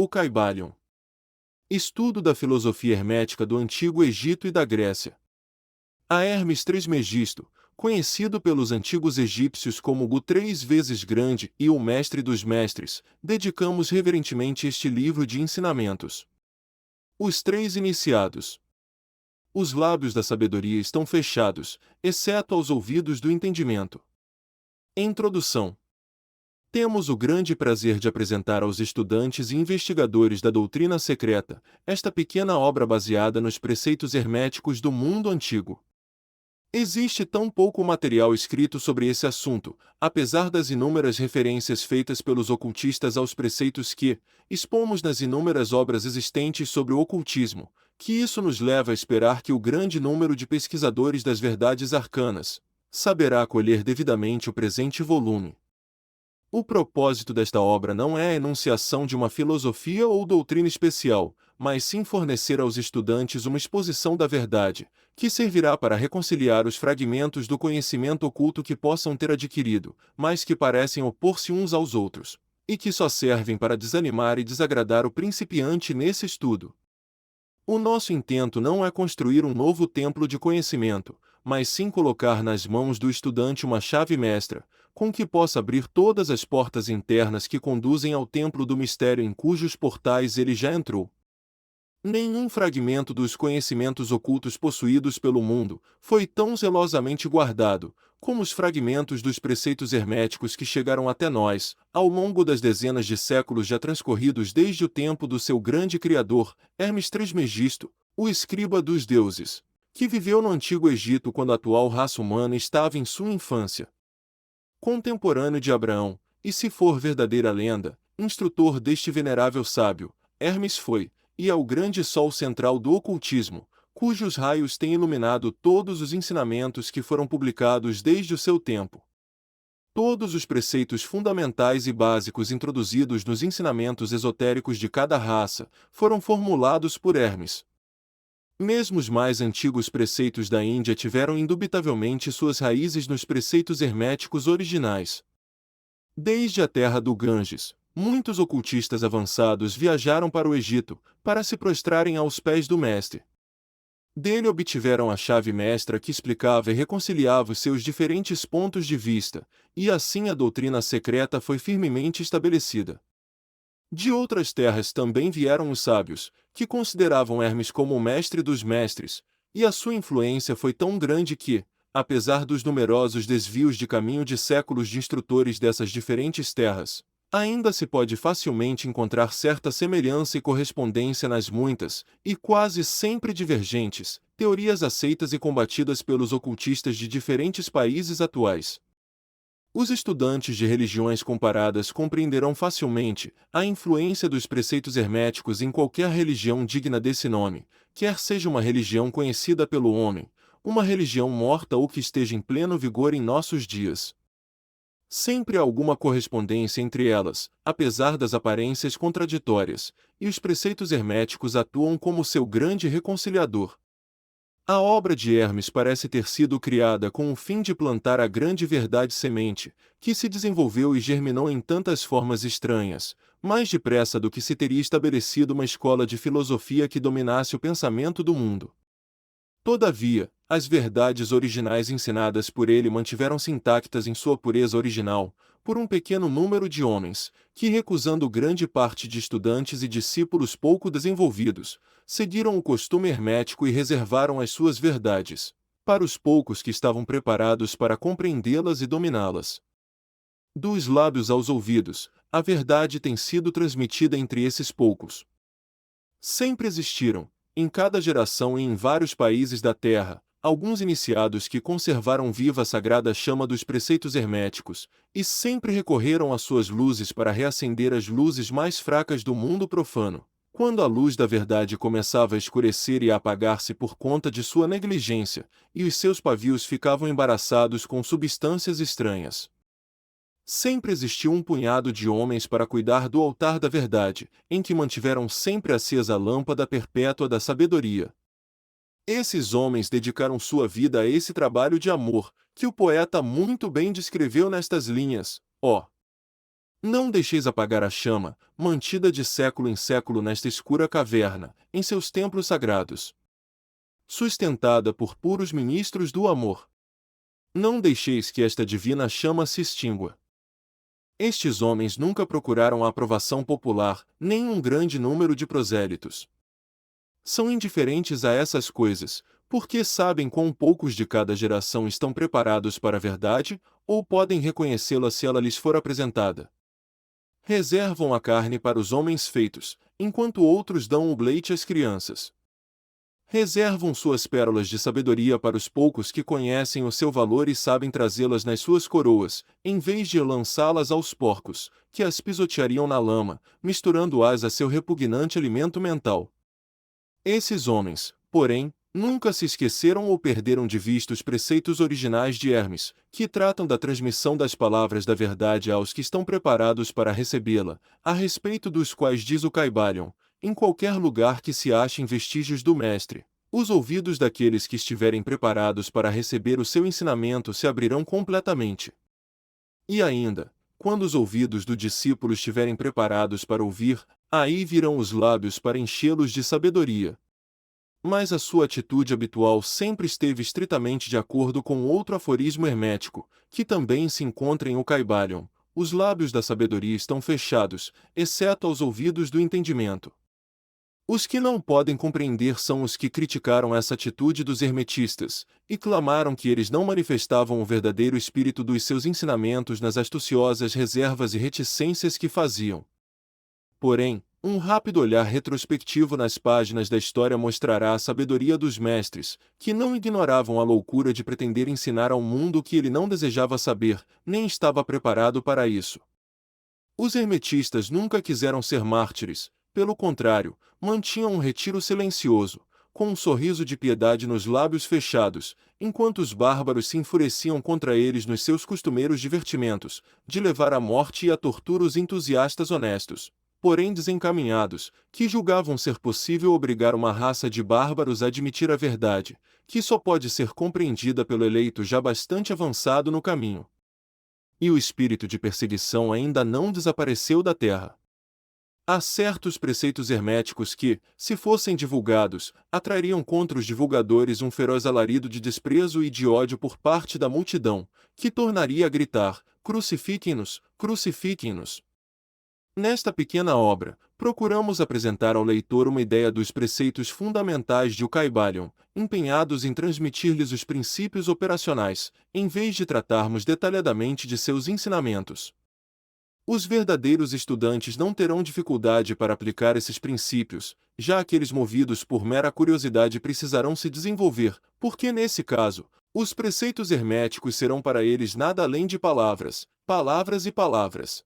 O Caibalion. Estudo da filosofia hermética do Antigo Egito e da Grécia. A Hermes Trismegisto, conhecido pelos antigos egípcios como Gu 3 vezes Grande e o Mestre dos Mestres, dedicamos reverentemente este livro de ensinamentos. Os três iniciados. Os lábios da sabedoria estão fechados, exceto aos ouvidos do entendimento. Introdução. Temos o grande prazer de apresentar aos estudantes e investigadores da doutrina secreta esta pequena obra baseada nos preceitos herméticos do mundo antigo. Existe tão pouco material escrito sobre esse assunto, apesar das inúmeras referências feitas pelos ocultistas aos preceitos que expomos nas inúmeras obras existentes sobre o ocultismo, que isso nos leva a esperar que o grande número de pesquisadores das verdades arcanas saberá acolher devidamente o presente volume. O propósito desta obra não é a enunciação de uma filosofia ou doutrina especial, mas sim fornecer aos estudantes uma exposição da verdade, que servirá para reconciliar os fragmentos do conhecimento oculto que possam ter adquirido, mas que parecem opor-se uns aos outros, e que só servem para desanimar e desagradar o principiante nesse estudo. O nosso intento não é construir um novo templo de conhecimento, mas sim colocar nas mãos do estudante uma chave mestra, com que possa abrir todas as portas internas que conduzem ao templo do mistério em cujos portais ele já entrou. Nenhum fragmento dos conhecimentos ocultos possuídos pelo mundo foi tão zelosamente guardado, como os fragmentos dos preceitos herméticos que chegaram até nós, ao longo das dezenas de séculos já transcorridos desde o tempo do seu grande criador, Hermes Trismegisto, o escriba dos deuses, que viveu no Antigo Egito quando a atual raça humana estava em sua infância. Contemporâneo de Abraão, e se for verdadeira lenda, instrutor deste venerável sábio, Hermes foi, e é o grande sol central do ocultismo, cujos raios têm iluminado todos os ensinamentos que foram publicados desde o seu tempo. Todos os preceitos fundamentais e básicos introduzidos nos ensinamentos esotéricos de cada raça foram formulados por Hermes. Mesmo os mais antigos preceitos da Índia tiveram indubitavelmente suas raízes nos preceitos herméticos originais. Desde a terra do Ganges, muitos ocultistas avançados viajaram para o Egito, para se prostrarem aos pés do mestre. Dele obtiveram a chave mestra que explicava e reconciliava os seus diferentes pontos de vista, e assim a doutrina secreta foi firmemente estabelecida. De outras terras também vieram os sábios, que consideravam Hermes como o mestre dos mestres, e a sua influência foi tão grande que, apesar dos numerosos desvios de caminho de séculos de instrutores dessas diferentes terras, ainda se pode facilmente encontrar certa semelhança e correspondência nas muitas, e quase sempre divergentes, teorias aceitas e combatidas pelos ocultistas de diferentes países atuais. Os estudantes de religiões comparadas compreenderão facilmente a influência dos preceitos herméticos em qualquer religião digna desse nome, quer seja uma religião conhecida pelo homem, uma religião morta ou que esteja em pleno vigor em nossos dias. Sempre há alguma correspondência entre elas, apesar das aparências contraditórias, e os preceitos herméticos atuam como seu grande reconciliador. A obra de Hermes parece ter sido criada com o fim de plantar a grande verdade semente, que se desenvolveu e germinou em tantas formas estranhas, mais depressa do que se teria estabelecido uma escola de filosofia que dominasse o pensamento do mundo. Todavia, as verdades originais ensinadas por ele mantiveram-se intactas em sua pureza original, por um pequeno número de homens, que recusando grande parte de estudantes e discípulos pouco desenvolvidos, seguiram o costume hermético e reservaram as suas verdades para os poucos que estavam preparados para compreendê-las e dominá-las. Dos lábios aos ouvidos, a verdade tem sido transmitida entre esses poucos. Sempre existiram, em cada geração e em vários países da Terra, alguns iniciados que conservaram viva a sagrada chama dos preceitos herméticos, e sempre recorreram às suas luzes para reacender as luzes mais fracas do mundo profano, quando a luz da verdade começava a escurecer e a apagar-se por conta de sua negligência, e os seus pavios ficavam embaraçados com substâncias estranhas. Sempre existiu um punhado de homens para cuidar do altar da verdade, em que mantiveram sempre acesa a lâmpada perpétua da sabedoria. Esses homens dedicaram sua vida a esse trabalho de amor, que o poeta muito bem descreveu nestas linhas: ó Não deixeis apagar a chama, mantida de século em século nesta escura caverna, em seus templos sagrados. Sustentada por puros ministros do amor. Não deixeis que esta divina chama se extingua. Estes homens nunca procuraram a aprovação popular, nem um grande número de prosélitos. São indiferentes a essas coisas, porque sabem quão poucos de cada geração estão preparados para a verdade, ou podem reconhecê-la se ela lhes for apresentada. Reservam a carne para os homens feitos, enquanto outros dão o leite às crianças. Reservam suas pérolas de sabedoria para os poucos que conhecem o seu valor e sabem trazê-las nas suas coroas, em vez de lançá-las aos porcos, que as pisoteariam na lama, misturando-as a seu repugnante alimento mental. Esses homens, porém, nunca se esqueceram ou perderam de vista os preceitos originais de Hermes, que tratam da transmissão das palavras da verdade aos que estão preparados para recebê-la, a respeito dos quais diz o Caibalion: em qualquer lugar que se achem vestígios do Mestre, os ouvidos daqueles que estiverem preparados para receber o seu ensinamento se abrirão completamente. E ainda, quando os ouvidos do discípulo estiverem preparados para ouvir, aí virão os lábios para enchê-los de sabedoria. Mas a sua atitude habitual sempre esteve estritamente de acordo com outro aforismo hermético, que também se encontra em O Caibalion: os lábios da sabedoria estão fechados, exceto aos ouvidos do entendimento. Os que não podem compreender são os que criticaram essa atitude dos hermetistas, e clamaram que eles não manifestavam o verdadeiro espírito dos seus ensinamentos nas astuciosas reservas e reticências que faziam. Porém, um rápido olhar retrospectivo nas páginas da história mostrará a sabedoria dos mestres, que não ignoravam a loucura de pretender ensinar ao mundo o que ele não desejava saber, nem estava preparado para isso. Os hermetistas nunca quiseram ser mártires, pelo contrário, mantinham um retiro silencioso, com um sorriso de piedade nos lábios fechados, enquanto os bárbaros se enfureciam contra eles nos seus costumeiros divertimentos, de levar à morte e à tortura os entusiastas honestos, porém desencaminhados, que julgavam ser possível obrigar uma raça de bárbaros a admitir a verdade, que só pode ser compreendida pelo eleito já bastante avançado no caminho. E o espírito de perseguição ainda não desapareceu da terra. Há certos preceitos herméticos que, se fossem divulgados, atrairiam contra os divulgadores um feroz alarido de desprezo e de ódio por parte da multidão, que tornaria a gritar: crucifiquem-nos, crucifiquem-nos. Nesta pequena obra, procuramos apresentar ao leitor uma ideia dos preceitos fundamentais de O Caibalion, empenhados em transmitir-lhes os princípios operacionais, em vez de tratarmos detalhadamente de seus ensinamentos. Os verdadeiros estudantes não terão dificuldade para aplicar esses princípios, já aqueles movidos por mera curiosidade precisarão se desenvolver, porque nesse caso, os preceitos herméticos serão para eles nada além de palavras, palavras e palavras.